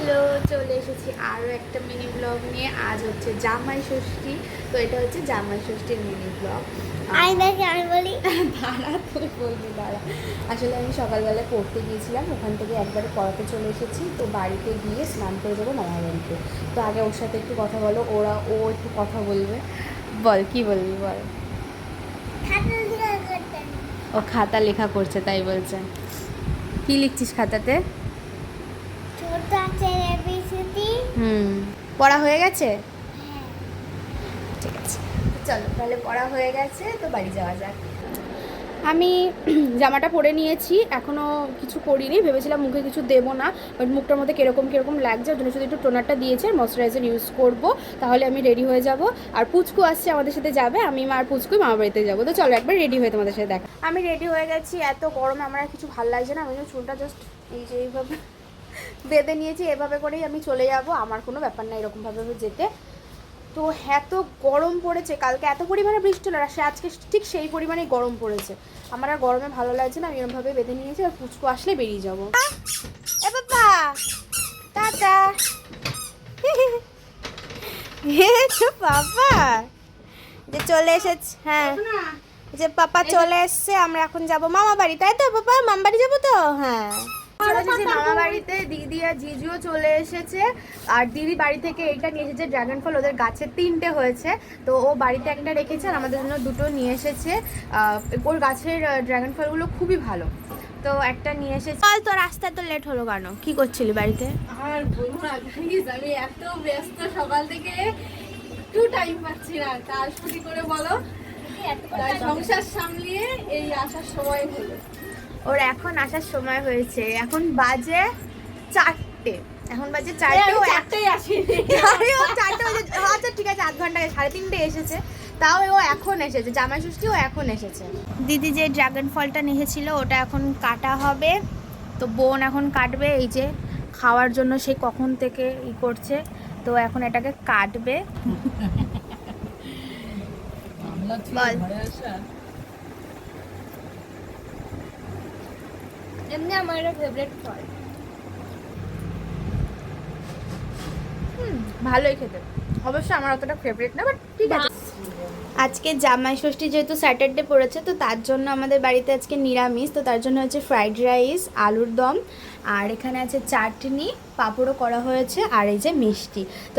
Hello, চলে এসেছি আরও একটা মিনি ব্লগ নিয়ে। আজ হচ্ছে জামাই ষষ্ঠী। তো এটা হচ্ছে জামাই ষষ্ঠীর মিনি ব্লগ। আমি বলি দাঁড়া, তুই বলবি, দাঁড়া। আসলে আমি সকালবেলায় পড়তে গিয়েছিলাম, ওখান থেকে একবারে পড়াতে চলে এসেছি। তো বাড়িতে গিয়ে স্নান করে যাবো মামার বাড়িতে। তো আগে ওর সাথে একটু কথা বলো, ও একটু কথা বলবে। বল, কি বলবি বল। ও খাতা লেখা করছে, তাই বলছে। কি লিখছিস খাতাতে? ছোট আছে এবিসিডি। পড়া হয়ে গেছে? ঠিক আছে, চলো তাহলে পড়া হয়ে গেছে, তো বাড়ি যাওয়া যাক। আমি জামাটা পরে নিয়েছি, এখনও কিছু করিনি। ভেবেছিলাম মুখে কিছু দেবো না, বাট মুখটার মধ্যে কীরকম লাগছে, ওর জন্য শুধু একটু টোনারটা দিয়েছে আর ময়শ্চারাইজার ইউজ করব, তাহলে আমি রেডি হয়ে যাব। আর পুচকু আসছে আমাদের সাথে যাবে, আমি মা আর পুচকুই মামা বাড়িতে যাবো। তো চলো একবার রেডি হয়ে তোমাদের সাথে দেখা। আমি রেডি হয়ে গেছি, এত গরমে আমার আর কিছু ভালো লাগছে না। আমি চুলটা জাস্ট এই যে এইভাবে বেঁধে নিয়েছি, এভাবে করেই আমি চলে যাব। আমার কোনো ব্যাপার না এরকমভাবে যেতে। তো এত গরম পড়েছে, কালকে এত পরিমাণে বৃষ্টি হলো, আর আজকে ঠিক সেই পরিমাণেই গরম পড়েছে। আমার আর গরমে ভালো লাগছে না, আমি এরকমভাবে বেঁধে নিয়েছি। আর পুচকু আসলে বেরিয়ে যাবো। এ বাবা, টাটা। বাবা যে চলে এসেছে, হ্যাঁ যে পাপা চলে এসছে। আমরা এখন যাব মামা বাড়ি, তাই তো পাপা? মামা বাড়ি যাবো তো? হ্যাঁ, মামা বাড়িতে দিদি আর জিজুও চলে এসেছে। আর দিদি বাড়ি থেকে এইটা নিয়ে এসেছে ড্রাগন ফল, ওদের গাছে 3টে হয়েছে। তো ও বাড়িতে একটা রেখেছে আর আমাদের জন্য 2টো নিয়ে এসেছে। ওর গাছের ড্রাগন ফলগুলো খুবই ভালো, তো একটা নিয়ে এসেছে। চল, তো রাস্তায় তো লেট হলো কেন? কি করছিলি বাড়িতে? আর বলবো না প্লিজ, আমি এত ব্যস্ত সকাল থেকে একটু টাইম পাচ্ছি না। কাল ছুটি করে বলো, তাই সংসার সামলিয়ে এই আসার সময় হলো। ওর এখন আসার সময় হয়েছে, এখন বাজে 4টে। এখন বাজে 4টে, ও একটাই আসেনি। ও 4টে বাজে। আচ্ছা ঠিক আছে, 8 ঘন্টা, 3:30 এসেছে। তাও ও এখন এসেছে, জামাই ষষ্ঠী ও এখন এসেছে। দিদি যে ড্রাগন ফলটা নিয়েছিল ওটা এখন কাটা হবে। তো বোন এখন কাটবে, এই যে খাওয়ার জন্য সে কখন থেকে করছে। তো এখন এটাকে কাটবে। বল। এমনি আমার একটা ফেভারিট ফল। ভালোই খেতে, অবশ্য আমার অতটা ফেভারিট না, বাট ঠিক আছে। আজকে জামাই ষষ্ঠী যেহেতু স্যাটারডে পড়েছে, তো তার জন্য আমাদের বাড়িতে আজকে নিরামিষ। তো তার জন্য হচ্ছে ফ্রাইড রাইস, আলুর দম, আর এখানে আছে চাটনি, পাঁপড়ও করা হয়েছে, আর এই যে মিষ্টি। তো